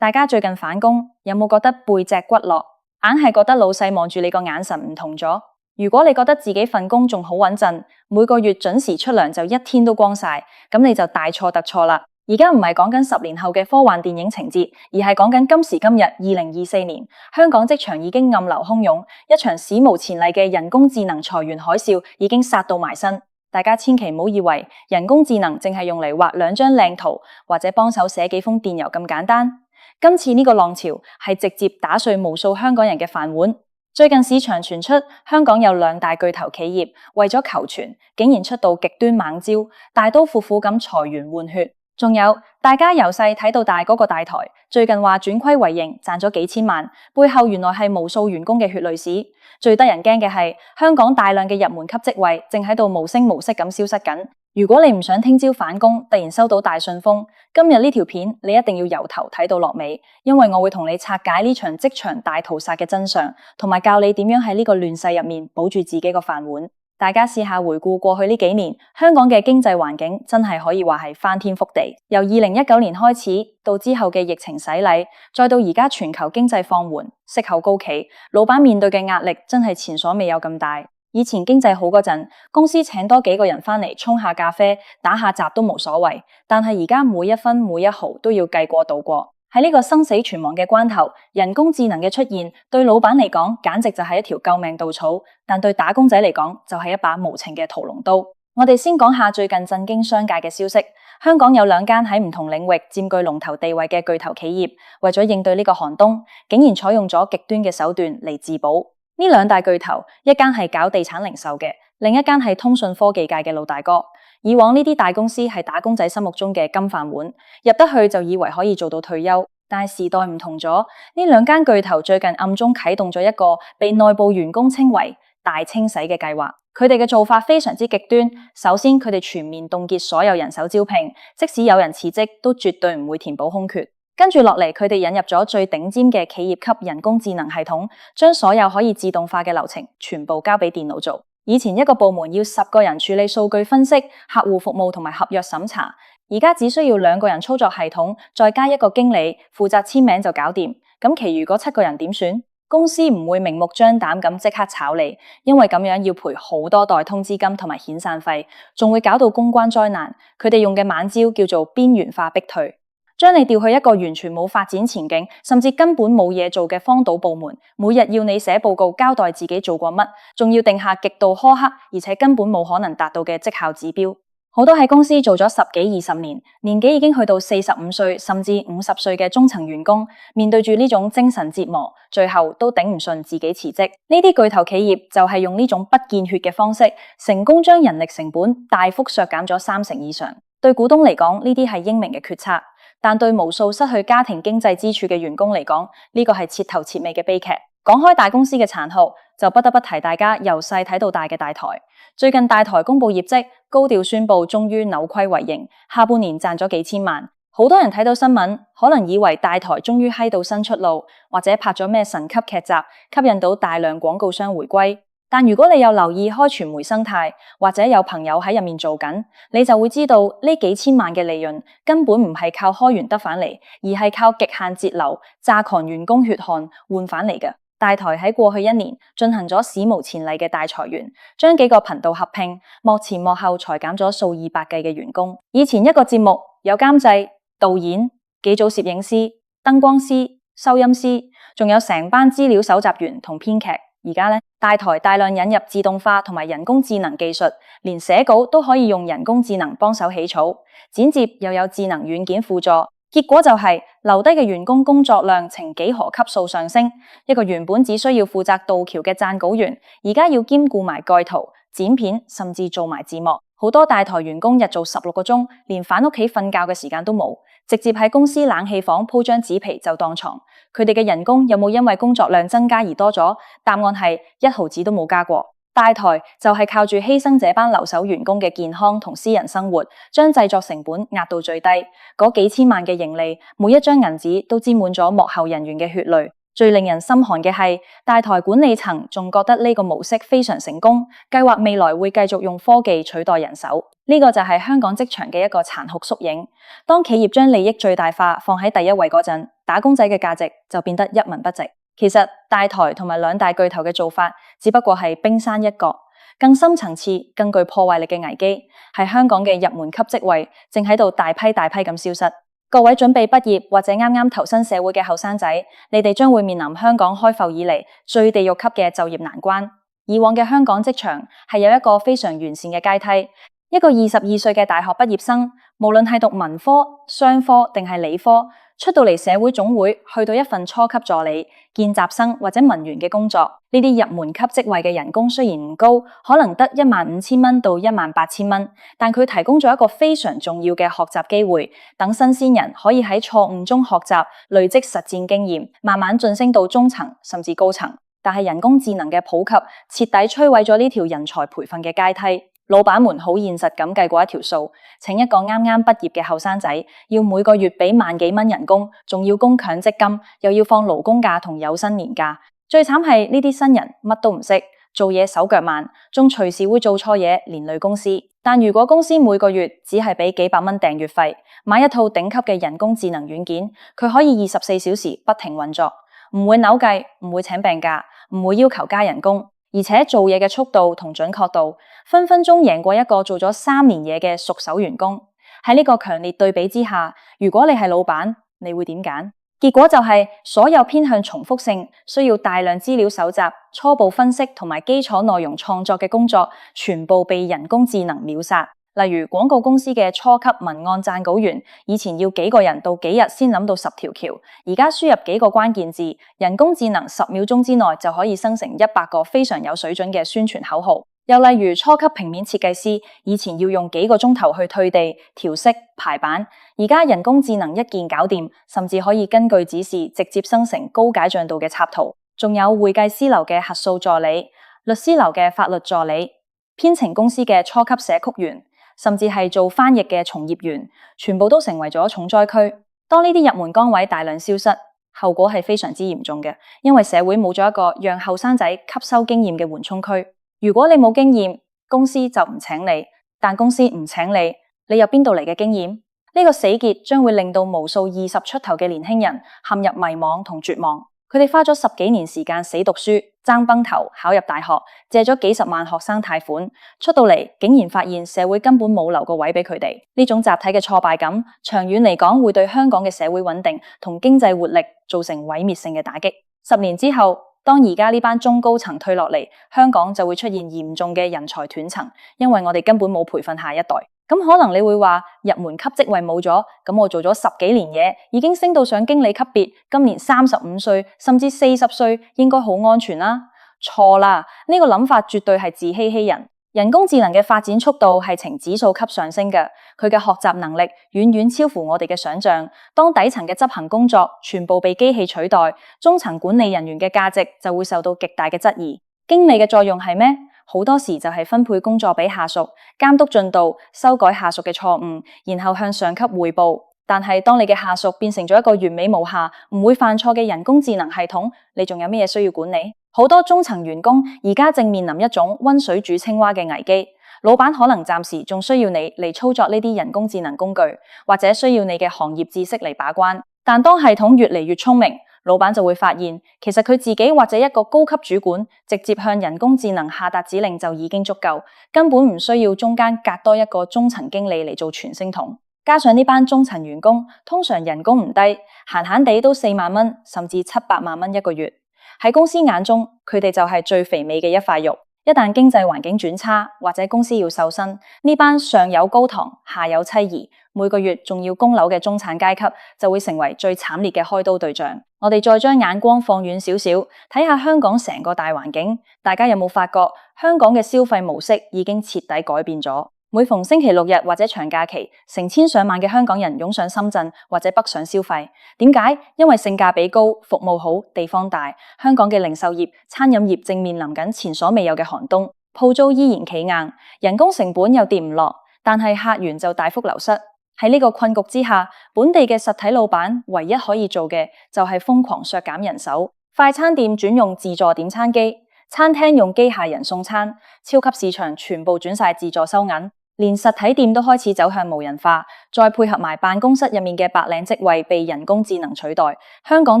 大家最近返工有冇覺得背脊骨落，硬係覺得老細望住你個眼神唔同咗？如果你覺得自己份工仲好穩陣，每個月準時出糧就一天都光晒，咁你就大錯特錯啦。而家唔係講緊10年後嘅科幻電影情節，而係講緊今時今日2024年，香港職場已經暗流洶湧，一場史無前例嘅人工智能裁員海嘯已經殺到埋身。大家千祈唔好以為人工智能淨係用嚟畫2張靚圖或者幫手寫幾封電郵咁簡單。今次呢個浪潮係直接打碎無數香港人嘅飯碗。最近市場傳出香港有2大巨頭企業為咗求存，竟然出到極端猛招，大刀闊斧咁裁員換血。仲有大家由細睇到大嗰個大台，最近話轉虧為盈，賺咗幾千萬，背後原來係無數員工嘅血淚史。最得人驚嘅係香港大量嘅入門級職位正喺度無聲無息咁消失緊。如果你唔想聽朝返工突然收到大信封，今日呢條片你一定要由頭睇到落尾，因為我會同你拆解呢場職場大屠殺嘅真相，同埋教你點樣喺呢個亂世入面保住自己個飯碗。大家試下回顧過去呢幾年，香港嘅經濟環境真係可以話係翻天覆地。由2019年開始，到之後嘅疫情洗禮，再到而家全球經濟放緩，息口高企，老闆面對嘅壓力真係前所未有咁大。以前經濟好嗰陣，公司請多幾個人返嚟沖下咖啡、打下雜都冇所謂，但係而家每一分每一毫都要計過度過。喺呢個生死存亡嘅關頭，人工智能嘅出現對老闆嚟講簡直就係一條救命稻草，但對打工仔嚟講就係一把無情嘅屠龍刀。我哋先講下最近震驚商界嘅消息，香港有2間喺唔同領域佔據龍頭地位嘅巨頭企業，為咗應對呢個寒冬，竟然採用咗極端嘅手段嚟自保。呢2大巨頭，一間係搞地產零售嘅，另一間係通訊科技界嘅老大哥。以往呢啲大公司係打工仔心目中嘅金飯碗，入得去就以為可以做到退休。但係時代唔同咗，呢2間巨頭最近暗中啟動咗一個被內部員工稱為大清洗嘅計劃。佢哋嘅做法非常之極端。首先，佢哋全面凍結所有人手招聘，即使有人辭職，都絕對唔會填補空缺。跟住落嚟，佢哋引入咗最頂尖嘅企業級人工智能系統，將所有可以自動化嘅流程全部交俾電腦做。以前一個部門要10個人處理數據分析、客戶服務同埋合約審查，而家只需要2個人操作系統，再加1個經理負責簽名就搞掂。咁其餘嗰7個人點算？公司唔會明目張膽咁即刻炒你，因為咁樣要賠好多代通知金同埋遣散費，仲會搞到公關災難。佢哋用嘅猛招叫做邊緣化逼退。將你調去一個完全冇發展前景，甚至根本冇嘢做嘅荒島部門，每日要你寫報告交代自己做過乜，仲要定下極度苛刻而且根本冇可能達到嘅績效指標。好多喺公司做咗10幾20年，年紀已經去到45歲甚至50歲嘅中層員工，面對住呢種精神折磨，最後都頂唔順自己辭職。呢啲巨頭企業就係用呢種不見血嘅方式，成功將人力成本大幅削減咗30%以上。對股東嚟講，呢啲係英明嘅決策。但對無數失去家庭經濟支柱嘅員工嚟講，呢個係徹頭徹尾嘅悲劇。講開大公司嘅殘酷，就不得不提大家由細睇到大嘅大台。最近大台公布業績，高調宣布終於扭虧為盈，下半年賺咗幾千萬。好多人睇到新聞，可能以為大台終於閪到新出路，或者拍咗咩神級劇集，吸引到大量廣告商回歸。但如果你有留意開傳媒生態，或者有朋友喺入面做緊，你就會知道呢幾千萬嘅利潤根本唔係靠開源得返嚟，而係靠極限節流、榨乾員工血汗換返嚟嘅。大台喺過去1年進行咗史無前例嘅大裁員，將幾個頻道合併，幕前幕後裁減咗數以百計嘅員工。以前一個節目有監製、導演、幾組攝影師、燈光師、收音師，仲有成班資料搜集員同編劇。而家呢，大台大量引入自動化同埋人工智能技術，連寫稿都可以用人工智能幫手起草，剪接又有智能軟件輔助，結果就係留低嘅員工工作量呈幾何級數上升。一個原本只需要負責導橋嘅撰稿員，而家要兼顧埋蓋圖、剪片，甚至做埋字幕。好多大台員工日做16個鐘，連返屋企瞓覺嘅時間都冇，直接喺公司冷氣房鋪張紙皮就當床。佢哋嘅人工有冇因為工作量增加而多咗？答案係1毫子都冇加過。大台就係靠住犧牲這班留守員工嘅健康同私人生活，將製作成本壓到最低。嗰幾千萬嘅盈利，每一張銀紙都沾滿咗幕後人員嘅血淚。最令人心寒嘅係，大台管理層仲覺得呢個模式非常成功，計劃未來會繼續用科技取代人手。呢個就係香港職場嘅一個殘酷縮影。當企業將利益最大化放喺第一位嗰陣，打工仔嘅價值就變得一文不值。其實大台同埋兩大巨頭嘅做法，只不過係冰山一角，更深層次、更具破壞力嘅危機，係香港嘅入門級職位正喺度大批咁消失。各位準備畢業或者啱啱投身社會嘅後生仔，你哋將會面臨香港開埠以嚟最地獄級嘅就業難關。以往嘅香港職場係有一個非常完善嘅階梯，一個22歲嘅大學畢業生，無論係讀文科、商科定係理科，出到嚟社會總會去到一份初級助理、見習生或者文員嘅工作。呢啲入門級職位嘅人工雖然唔高，可能得15000蚊到18000蚊，但佢提供咗一個非常重要嘅學習機會，等新鮮人可以喺錯誤中學習，累積實戰經驗，慢慢晉升到中層甚至高層。但係人工智能嘅普及，徹底摧毀咗呢條人才培訓嘅階梯。老闆們好現實咁計過一條數，請一個啱啱畢業嘅後生仔，要每個月俾萬幾蚊人工，仲要供強積金，又要放勞工假同有薪年假。最慘係呢啲新人乜都唔識，做嘢手腳慢，仲隨時會做錯嘢，連累公司。但如果公司每個月只係俾幾百蚊訂閱費，買一套頂級嘅人工智能軟件，佢可以24小時不停運作，唔會扭計，唔會請病假，唔會要求加人工，而且做嘢嘅速度同準確度，分分鐘贏過一個做咗3年嘢嘅熟手員工。喺呢個強烈對比之下，如果你係老闆，你會點揀？結果就係所有偏向重複性、需要大量資料搜集、初步分析同埋基礎內容創作嘅工作，全部被人工智能秒殺。例如廣告公司嘅初級文案撰稿員，以前要幾個人到幾日先諗到10條橋，而家輸入幾個關鍵字，人工智能10秒鐘之內就可以生成100個非常有水準嘅宣傳口號。又例如初級平面設計師，以前要用幾個鐘頭去退地、調色、排版，而家人工智能一鍵搞掂，甚至可以根據指示直接生成高解像度嘅插圖。仲有會計師樓嘅核數助理、律師樓嘅法律助理、編程公司嘅初級寫曲員，甚至係做翻譯嘅從業員，全部都成為咗重災區。當呢啲入門崗位大量消失，後果係非常之嚴重嘅，因為社會冇咗一個讓後生仔吸收經驗嘅緩衝區。如果你冇經驗，公司就唔請你，但公司唔請你，你有邊度嚟嘅經驗？呢個死結將會令到無數20出頭嘅年輕人陷入迷惘同絕望。佢哋花咗10幾年時間死讀書，爭崩頭考入大學，借咗幾十萬學生貸款，出到嚟竟然發現社會根本冇留個位俾佢哋。呢種集體嘅挫敗感，長遠嚟講會對香港嘅社會穩定同經濟活力造成毀滅性嘅打擊。10年之後，當而家呢班中高層退落嚟，香港就會出現嚴重嘅人才斷層，因為我哋根本冇培訓下一代。咁可能你會話入門級職位冇咗，咁我做咗10幾年嘢，已經升到上經理級別，今年35歲甚至40歲，應該好安全啦。錯啦，呢個諗法絕對係自欺欺人。人工智能嘅發展速度係呈指數級上升嘅，佢嘅學習能力遠遠超乎我哋嘅想象。當底層嘅執行工作全部被機器取代，中層管理人員嘅價值就會受到極大嘅質疑。經理嘅作用係咩？好多時就係分配工作俾下屬，監督進度，修改下屬嘅錯誤，然後向上級匯報。但係當你嘅下屬變成咗一個完美無瑕、唔會犯錯嘅人工智能系統，你仲有咩嘢需要管理？好多中層員工而家正面臨一種溫水煮青蛙嘅危機。老闆可能暫時仲需要你嚟操作呢啲人工智能工具，或者需要你嘅行業知識嚟把關。但當系統越嚟越聰明，老闆就會發現，其實佢自己或者一個高級主管直接向人工智能下達指令就已經足夠，根本唔需要中間隔多一個中層經理嚟做傳聲筒。加上呢班中層員工通常人工唔低，閒閒地都4萬蚊，甚至700萬蚊一個月。喺公司眼中，佢哋就係最肥美嘅一塊肉。一旦經濟環境轉差，或者公司要瘦身，呢班上有高堂，下有妻兒，每個月仲要供樓嘅中產階級，就會成為最慘烈嘅開刀對象。我哋再將眼光放遠少少，睇下香港成個大環境，大家有冇發覺香港嘅消費模式已經徹底改變咗？每逢星期6日或者長假期，成千上萬嘅香港人湧上深圳或者北上消費。點解？因為性價比高、服務好、地方大。香港嘅零售業、餐飲業正面臨緊前所未有嘅寒冬，鋪租依然企硬，人工成本又跌唔落，但係客源就大幅流失。喺呢個困局之下，本地嘅實體老闆唯一可以做嘅就係瘋狂削減人手，快餐店轉用自助點餐機，餐廳用機械人送餐，超級市場全部轉晒自助收銀，連實體店都開始走向無人化，再配合埋辦公室入面嘅白領職位被人工智能取代，香港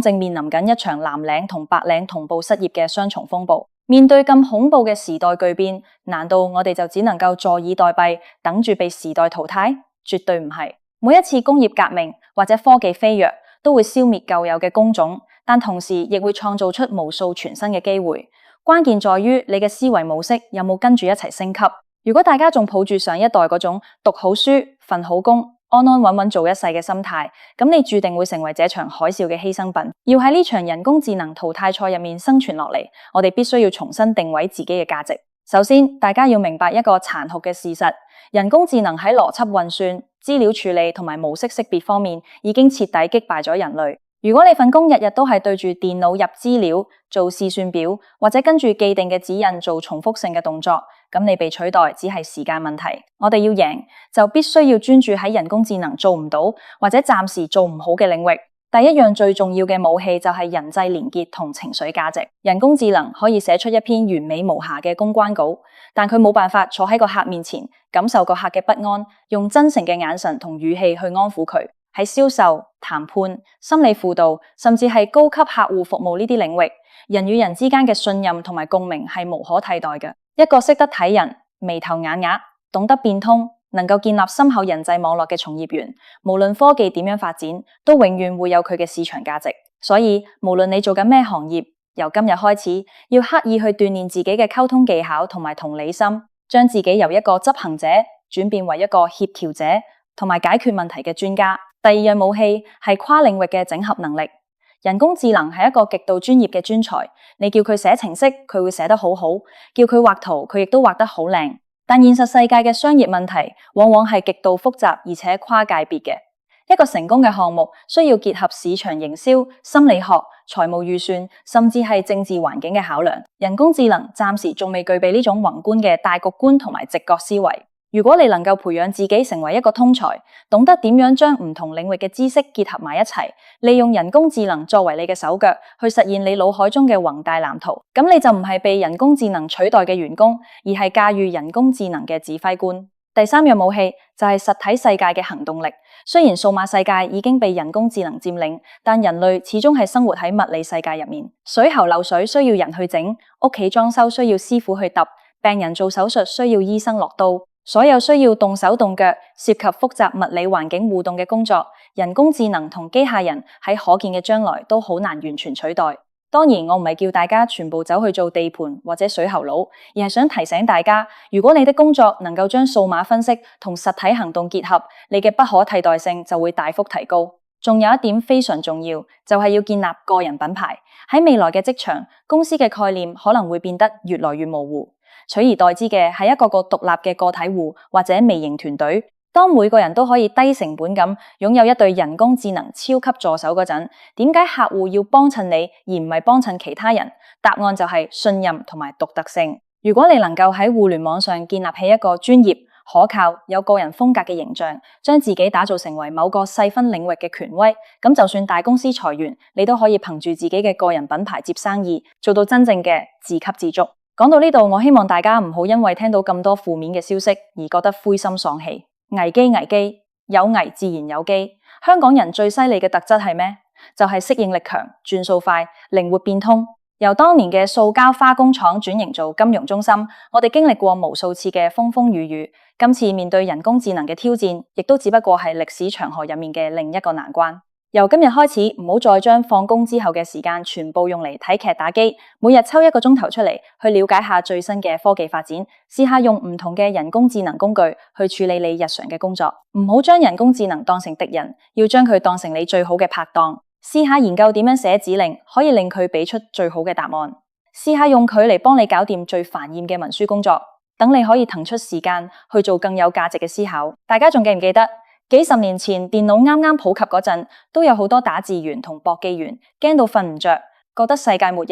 正面臨緊一場藍領同白領同步失業嘅雙重風暴。面對咁恐怖嘅時代巨變，難道我哋就只能夠坐以待斃，等住被時代淘汰？絕對唔係。每一次工業革命或者科技飛躍，都會消滅舊有嘅工種，但同時亦會創造出無數全新嘅機會。關鍵在於你嘅思維模式有冇跟住一齊升級。如果大家仲抱住上一代嗰種讀好書、份好工、安安穩穩做一世嘅心態，咁你注定會成為這場海嘯嘅犧牲品。要喺呢場人工智能淘汰賽入面生存落嚟，我哋必須要重新定位自己嘅價值。首先，大家要明白一個殘酷嘅事實，人工智能喺邏輯運算、資料處理同埋模式識別方面已經徹底擊敗咗人類。如果你份工日日都係對住電腦入資料、做試算表，或者跟住既定嘅指引做重複性嘅動作，咁你被取代只係時間問題。我哋要贏，就必須要專注喺人工智能做唔到或者暫時做唔好嘅領域。第一樣最重要嘅武器就係人際連結同情緒價值。人工智能可以寫出一篇完美無瑕嘅公關稿，但佢冇辦法坐喺個客面前，感受個客嘅不安，用真誠嘅眼神同語氣去安撫佢。喺銷售、談判、心理輔導，甚至係高級客戶服務呢啲領域，人與人之間嘅信任同埋共鳴係無可替代嘅。一個識得睇人、眉頭眼額、懂得變通、能夠建立深厚人際網絡嘅從業員，無論科技點樣發展，都永遠會有佢嘅市場價值。所以，無論你做緊咩行業，由今日開始，要刻意去鍛煉自己嘅溝通技巧同埋同理心，將自己由一個執行者轉變為一個協調者同埋解決問題嘅專家。第二樣武器係跨領域嘅整合能力。人工智能係一個極度專業嘅專才，你叫佢寫程式，佢會寫得好好；叫佢畫圖，佢亦都畫得好靚。但現實世界嘅商業問題往往係極度複雜而且跨界別嘅。一個成功嘅項目需要結合市場營銷、心理學、財務預算，甚至係政治環境嘅考量。人工智能暫時仲未具備呢種宏觀嘅大局觀同埋直覺思維。如果你能夠培養自己成為一個通才，懂得點樣將唔同領域嘅知識結合埋一齊，利用人工智能作為你嘅手腳，去實現你腦海中嘅宏大藍圖，咁你就唔係被人工智能取代嘅員工，而係駕馭人工智能嘅指揮官。第三樣武器就係實體世界嘅行動力。雖然數碼世界已經被人工智能佔領，但人類始終係生活喺物理世界入面。水喉漏水需要人去整，屋企裝修需要師傅去揼，病人做手術需要醫生落刀。所有需要動手動腳、涉及複雜物理環境互動嘅工作，人工智能同機械人喺可見嘅將來都好難完全取代。當然，我唔係叫大家全部走去做地盤或者水喉佬，而係想提醒大家，如果你的工作能夠將數碼分析同實體行動結合，你嘅不可替代性就會大幅提高。仲有一點非常重要，就係要建立個人品牌。喺未來嘅職場，公司嘅概念可能會變得越來越模糊。取而代之嘅係一個個獨立嘅個體戶或者微型團隊。當每個人都可以低成本咁擁有一對人工智能超級助手嗰陣，點解客戶要幫襯你而唔係幫襯其他人？答案就係信任同埋獨特性。如果你能夠喺互聯網上建立起一個專業、可靠、有個人風格嘅形象，將自己打造成為某個細分領域嘅權威，咁就算大公司裁員，你都可以憑住自己嘅個人品牌接生意，做到真正嘅自給自足。講到呢度，我希望大家唔好因為聽到咁多負面嘅消息而覺得灰心喪氣。危機危機，有危自然有機。香港人最犀利嘅特質係咩？就係適應力強、轉數快、靈活變通。由當年嘅塑膠花工廠轉型做金融中心，我哋經歷過無數次嘅風風雨雨。今次面對人工智能嘅挑戰，亦都只不過係歷史長河入面嘅另一個難關。由今日開始，唔好再將放工之後嘅時間全部用嚟睇劇打機，每日抽1個鐘頭出嚟去了解下最新嘅科技發展，試下用唔同嘅人工智能工具去處理你日常嘅工作。唔好將人工智能當成敵人，要將佢當成你最好嘅拍檔。試下研究點樣寫指令，可以令佢俾出最好嘅答案。試下用佢嚟幫你搞掂最煩厭嘅文書工作，等你可以騰出時間去做更有價值嘅思考。大家仲記唔記得？幾十年前電腦啱啱普及嗰陣，都有好多打字員同簿記員驚到瞓唔着，覺得世界末日。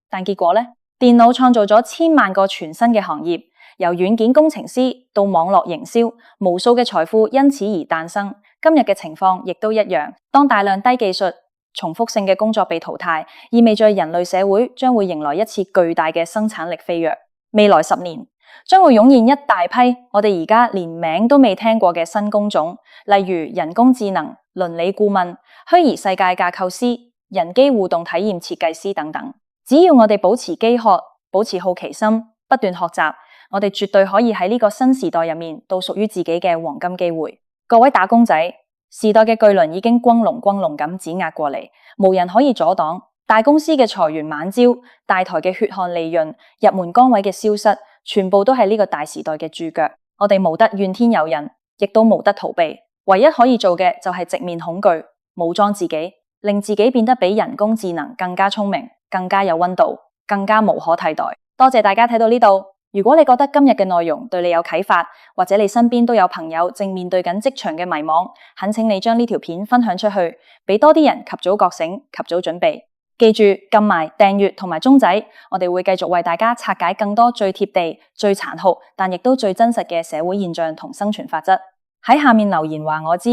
但結果呢？電腦創造咗千萬個全新嘅行業，由軟件工程師到網絡營銷，無數嘅財富因此而誕生。今日嘅情況亦都一樣。當大量低技術、重複性嘅工作被淘汰，意味着人類社會將會迎來一次巨大嘅生產力飛躍。未來10年將會湧現一大批我哋而家連名都未聽過嘅新工種，例如人工智能、倫理顧問、虛擬世界架構師、人機互動體驗設計師等等。只要我哋保持飢渴，保持好奇心，不斷學習，我哋絕對可以喺呢個新時代入面到屬於自己嘅黃金機會。各位打工仔，時代嘅巨輪已經轟隆轟隆咁碾壓過嚟，無人可以阻擋。大公司嘅裁員猛招，大台嘅血汗利潤，入門崗位嘅消失，全部都係呢個大時代嘅注腳。我哋無得怨天尤人，亦都無得逃避。唯一可以做嘅就係直面恐懼，武裝自己，令自己變得比人工智能更加聰明，更加有溫度，更加無可替代。多謝大家睇到呢度。如果你覺得今日嘅內容對你有啟發，或者你身邊都有朋友正面對緊職場嘅迷茫，懇請你將呢條片分享出去，俾多啲人及早覺醒，及早準備。記住撳埋訂閱同埋鐘仔，我哋會繼續為大家拆解更多最貼地、最殘酷，但亦都最真實嘅社會現象同生存法則。喺下面留言話我知，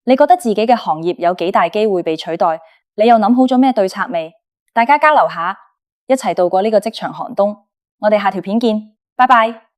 你覺得自己嘅行業有幾大機會被取代？你又諗好咗咩對策未？大家交流下，一齊度過呢個職場寒冬。我哋下條片見。拜拜。